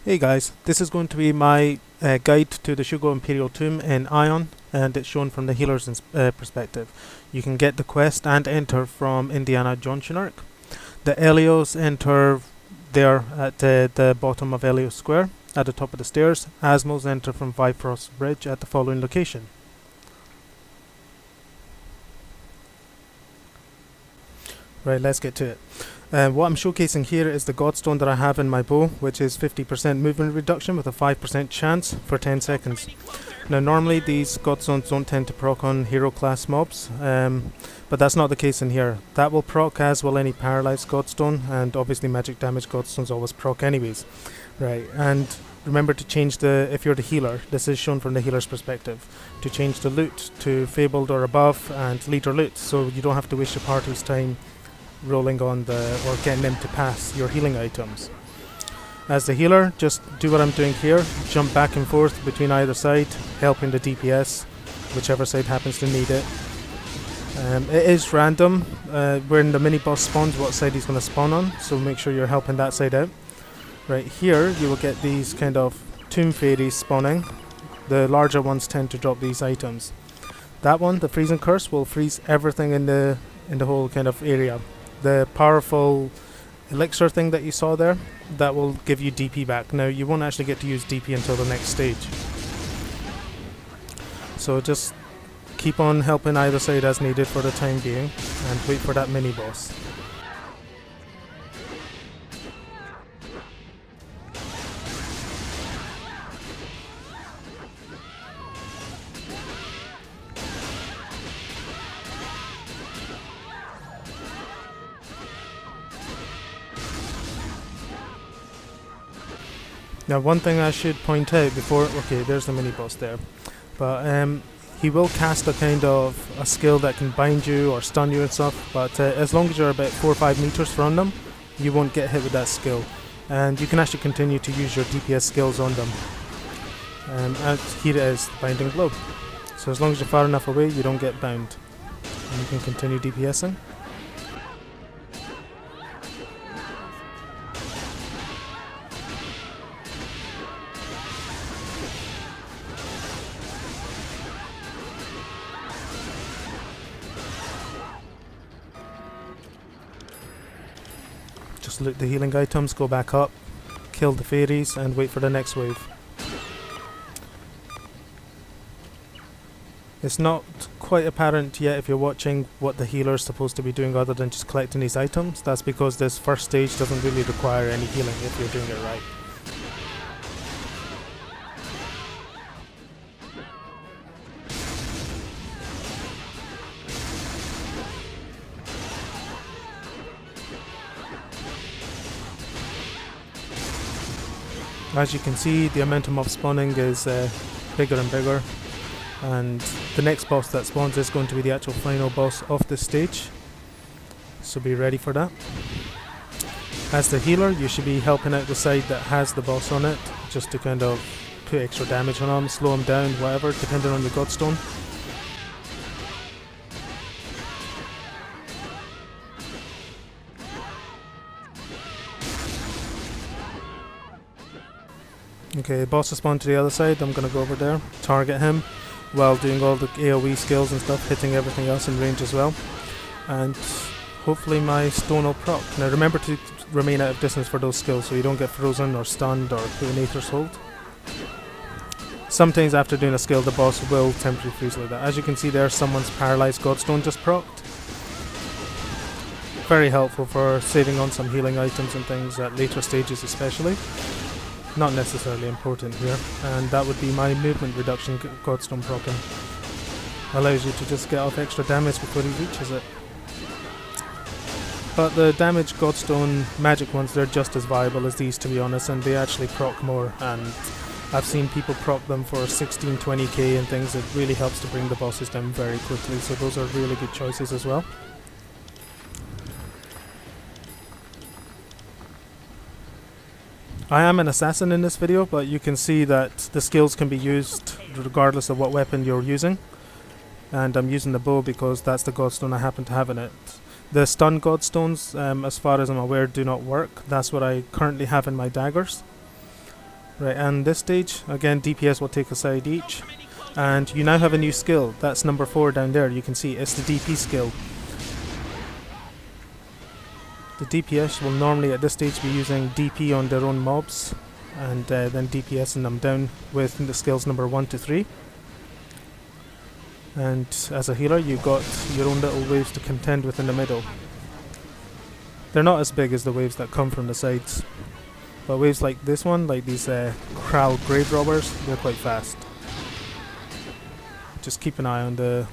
Hey guys, this is going to be my guide to the Shugo Imperial tomb in Aion, and it's shown from the healer's perspective. You can get the quest and enter from Indiana Junction Arc. The Elios enter there at the bottom of Elios Square, at the top of the stairs. Asmos enter from Bifrost Bridge at the following location. Right, let's get to it. What I'm showcasing here is the Godstone that I have in my bow, which is 50% movement reduction with a 5% chance for 10 seconds. Now normally these Godstones don't tend to proc on hero class mobs, but that's not the case in here. That will proc as will any paralyzed Godstone, and obviously magic damage Godstones always proc anyways. Right, and remember to change if you're the healer, this is shown from the healer's perspective, to change the loot to fabled or above and leader loot, so you don't have to waste your party's time rolling on or getting them to pass your healing items. As the healer, just do what I'm doing here, jump back and forth between either side, helping the DPS, whichever side happens to need it. It is random, when the mini boss spawns what side he's going to spawn on, so make sure you're helping that side out. Right here you will get these kind of tomb fairies spawning. The larger ones tend to drop these items. That one, the freezing curse, will freeze everything in the whole kind of area. The powerful elixir thing that you saw there, that will give you DP back. Now you won't actually get to use DP until the next stage, so just keep on helping either side as needed for the time being and wait for that mini boss. Now one thing I should point out before, okay, there's the mini boss there, but he will cast a kind of a skill that can bind you or stun you and stuff, but as long as you're about 4 or 5 meters from them, you won't get hit with that skill, and you can actually continue to use your DPS skills on them. And here it is, binding blow. So as long as you're far enough away, you don't get bound, and you can continue DPSing. Just loot the healing items, go back up, kill the fairies, and wait for the next wave. It's not quite apparent yet if you're watching what the healer is supposed to be doing other than just collecting these items. That's because this first stage doesn't really require any healing if you're doing it right. As you can see, the amount of mob spawning is bigger and bigger, and the next boss that spawns is going to be the actual final boss of this stage, so be ready for that. As the healer, you should be helping out the side that has the boss on it, just to kind of put extra damage on him, slow him down, whatever, depending on your Godstone. Okay, boss has spawned to the other side. I'm going to go over there, target him while doing all the AoE skills and stuff, hitting everything else in range as well, and hopefully my stone will proc. Now remember to remain out of distance for those skills so you don't get frozen or stunned or put in Aether's Hold. Sometimes after doing a skill the boss will temporarily freeze like that. As you can see there, someone's paralyzed Godstone just procced. Very helpful for saving on some healing items and things at later stages especially. Not necessarily important here, and that would be my movement reduction Godstone proccing. Allows you to just get off extra damage before he reaches it. But the damage Godstone magic ones, they're just as viable as these to be honest, and they actually proc more, and I've seen people proc them for 16-20k and things. It really helps to bring the bosses down very quickly, so those are really good choices as well. I am an assassin in this video, but you can see that the skills can be used regardless of what weapon you're using. And I'm using the bow because that's the Godstone I happen to have in it. The stun Godstones, as far as I'm aware, do not work. That's what I currently have in my daggers. Right, and this stage, again, DPS will take a side each. And you now have a new skill. That's number 4 down there. You can see it's the DP skill. The DPS will normally at this stage be using DP on their own mobs, and then DPSing them down with the skills number 1 to 3. And as a healer, you've got your own little waves to contend with in the middle. They're not as big as the waves that come from the sides, but waves like this one, like these Kral grave robbers, they're quite fast. Just keep an eye on the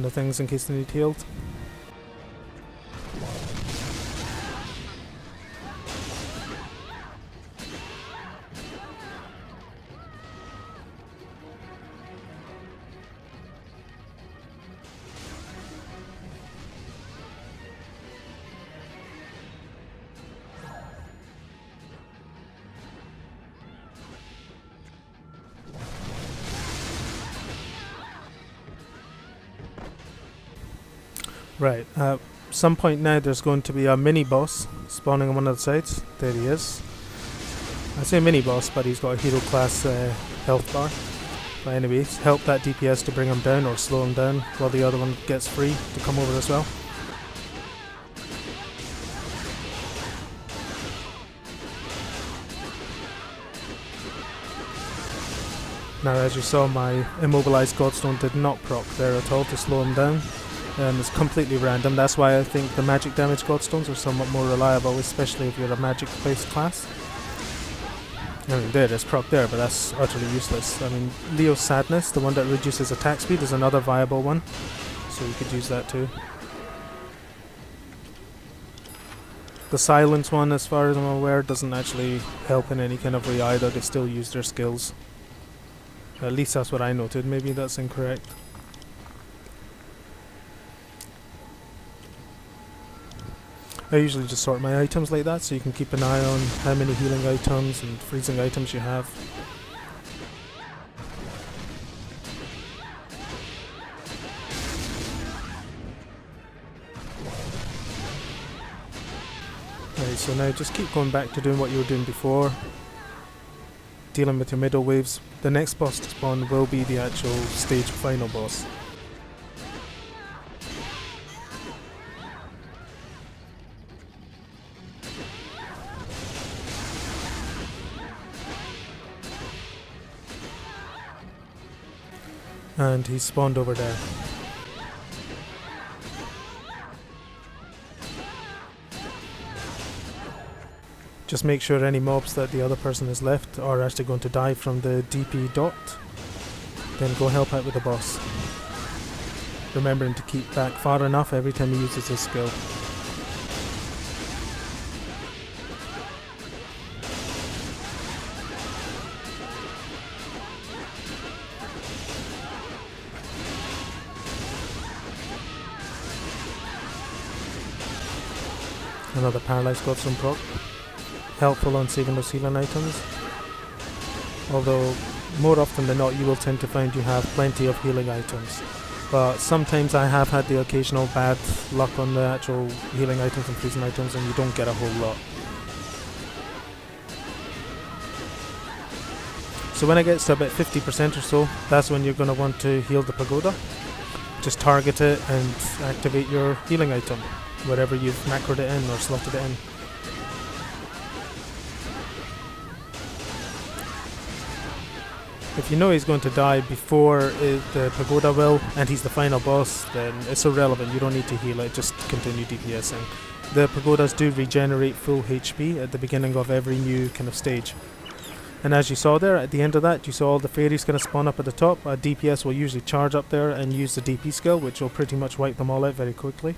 things in case they need healed. Right, at some point now there's going to be a mini boss spawning on one of the sides. There he is. I say mini boss, but he's got a hero class health bar. But anyways, help that DPS to bring him down or slow him down while the other one gets free to come over as well. Now as you saw, my immobilized Godstone did not proc there at all to slow him down. It's completely random. That's why I think the magic damage Godstones are somewhat more reliable, especially if you're a magic based class. I mean, there, there's proc there, but that's utterly useless. I mean, Leo's Sadness, the one that reduces attack speed, is another viable one, so you could use that too. The Silence one, as far as I'm aware, doesn't actually help in any kind of way either. They still use their skills. At least that's what I noted. Maybe that's incorrect. I usually just sort my items like that, so you can keep an eye on how many healing items and freezing items you have. Right, so now just keep going back to doing what you were doing before, dealing with your middle waves. The next boss to spawn will be the actual stage final boss. And he spawned over there. Just make sure any mobs that the other person has left are actually going to die from the DP dot. Then go help out with the boss. Remembering to keep back far enough every time he uses his skill. Another Paralyzed Godstone proc. Helpful on saving those healing items. Although, more often than not, you will tend to find you have plenty of healing items. But sometimes I have had the occasional bad luck on the actual healing items and freezing items, and you don't get a whole lot. So when it gets to about 50% or so, that's when you're going to want to heal the pagoda. Just target it and activate your healing item wherever you've macroed it in or slotted it in. If you know he's going to die before the pagoda will, and he's the final boss, then it's irrelevant, you don't need to heal it, just continue DPSing. The pagodas do regenerate full HP at the beginning of every new kind of stage. And as you saw there, at the end of that, you saw all the fairies going to spawn up at the top. A DPS will usually charge up there and use the DP skill, which will pretty much wipe them all out very quickly.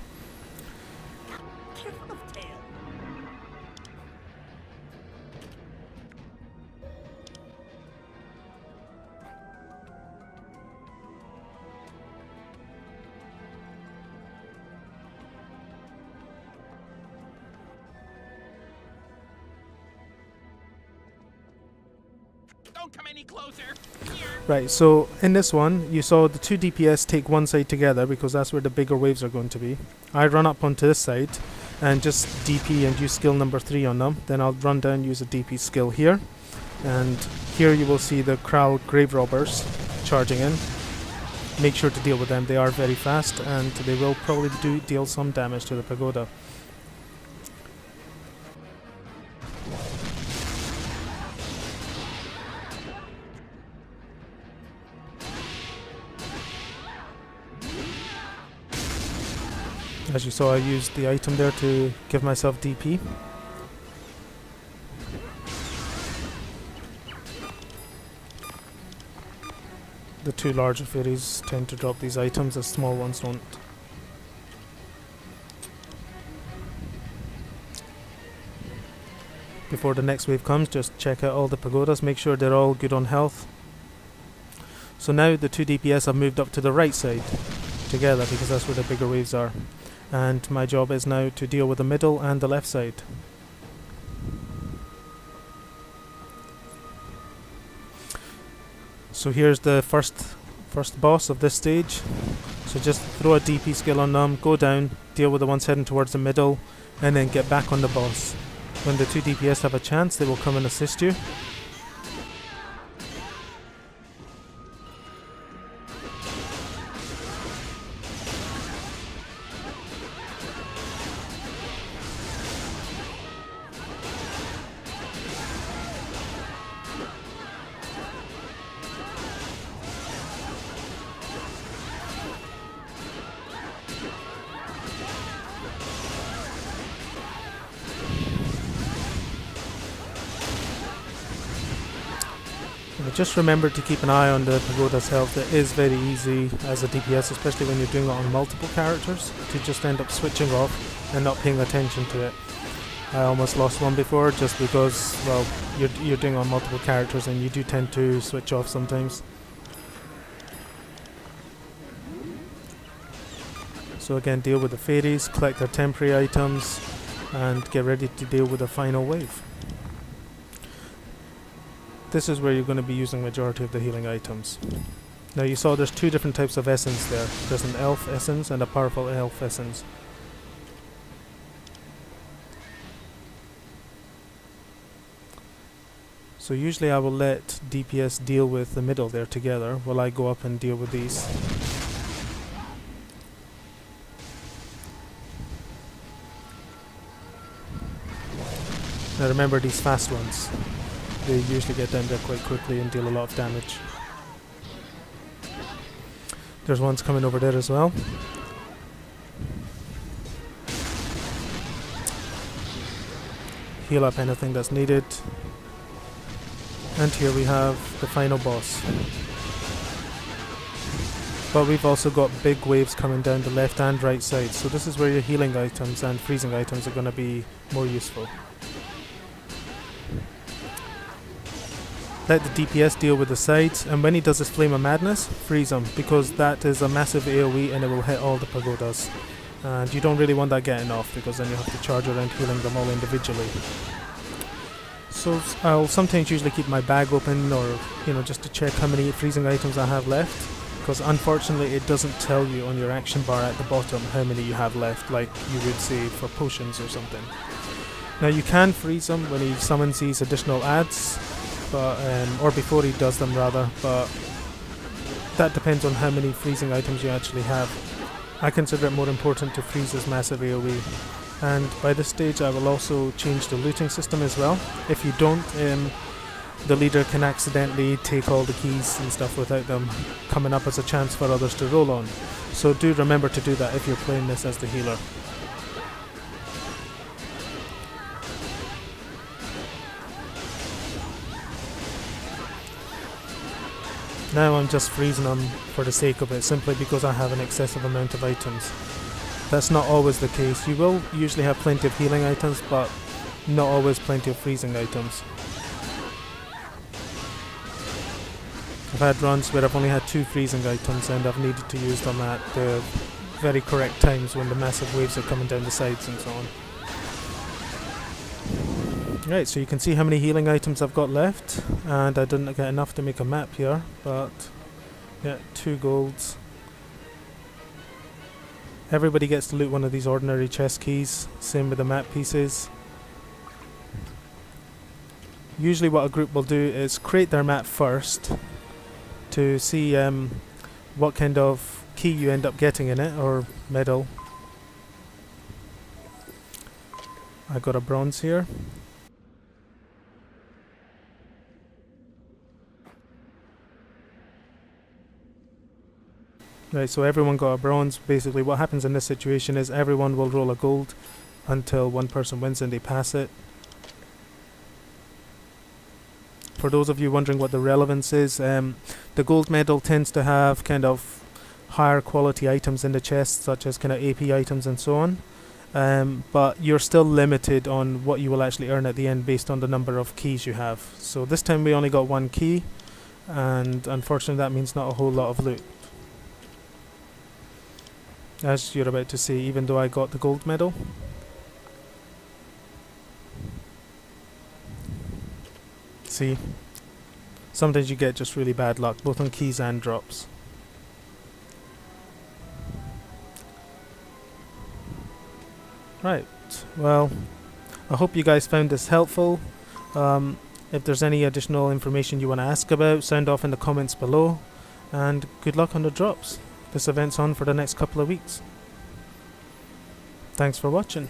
Don't come any closer. Here. Right, so in this one, you saw the two DPS take one side together because that's where the bigger waves are going to be. I run up onto this side and just DP and use skill number 3 on them. Then I'll run down, use a DP skill here. And here you will see the Kral grave robbers charging in. Make sure to deal with them. They are very fast and they will probably deal some damage to the pagoda. As you saw, I used the item there to give myself DP. The two larger fairies tend to drop these items, as small ones don't. Before the next wave comes, just check out all the pagodas, make sure they're all good on health. So now the two DPS have moved up to the right side together because that's where the bigger waves are. And my job is now to deal with the middle and the left side. So here's the first boss of this stage. So just throw a DP skill on them, go down, deal with the ones heading towards the middle, and then get back on the boss. When the two DPS have a chance, they will come and assist you. Just remember to keep an eye on the pagoda's health. It is very easy as a DPS, especially when you're doing it on multiple characters, to just end up switching off and not paying attention to it. I almost lost one before just because, well, you're doing it on multiple characters and you do tend to switch off sometimes. So again, deal with the fairies, collect their temporary items, and get ready to deal with the final wave. This is where you're going to be using majority of the healing items. Now you saw there's two different types of essence there. There's an elf essence and a powerful elf essence. So usually I will let DPS deal with the middle there together while I go up and deal with these. Now remember these fast ones. They usually get down there quite quickly and deal a lot of damage. There's ones coming over there as well. Heal up anything that's needed. And here we have the final boss. But we've also got big waves coming down the left and right side, so this is where your healing items and freezing items are going to be more useful. Let the DPS deal with the sides, and when he does his Flame of Madness, freeze him, because that is a massive AoE and it will hit all the pagodas. And you don't really want that getting off, because then you have to charge around healing them all individually. So I'll sometimes usually keep my bag open, or just to check how many freezing items I have left, because unfortunately it doesn't tell you on your action bar at the bottom how many you have left, like you would say for potions or something. Now you can freeze him when he summons these additional adds, but or before he does them rather, but that depends on how many freezing items you actually have. I consider it more important to freeze his massive AoE. And by this stage I will also change the looting system as well. If you don't, the leader can accidentally take all the keys and stuff without them coming up as a chance for others to roll on. So do remember to do that if you're playing this as the healer. Now I'm just freezing them for the sake of it, simply because I have an excessive amount of items. That's not always the case. You will usually have plenty of healing items, but not always plenty of freezing items. I've had runs where I've only had 2 freezing items and I've needed to use them at the very correct times when the massive waves are coming down the sides and so on. Right, so you can see how many healing items I've got left, and I didn't get enough to make a map here, but yeah, 2 golds. Everybody gets to loot one of these ordinary chest keys, same with the map pieces. usually what a group will do is create their map first to see what kind of key you end up getting in it, or medal. I got a bronze here. Right, so everyone got a bronze. Basically what happens in this situation is everyone will roll a gold until one person wins and they pass it. For those of you wondering what the relevance is, the gold medal tends to have kind of higher quality items in the chest, such as kind of AP items and so on. But you're still limited on what you will actually earn at the end based on the number of keys you have. So this time we only got 1 key, and unfortunately that means not a whole lot of loot. As you're about to see, even though I got the gold medal. See, sometimes you get just really bad luck, both on keys and drops. Right, well, I hope you guys found this helpful. If there's any additional information you want to ask about, sound off in the comments below, and good luck on the drops. This event's on for the next couple of weeks. Thanks for watching.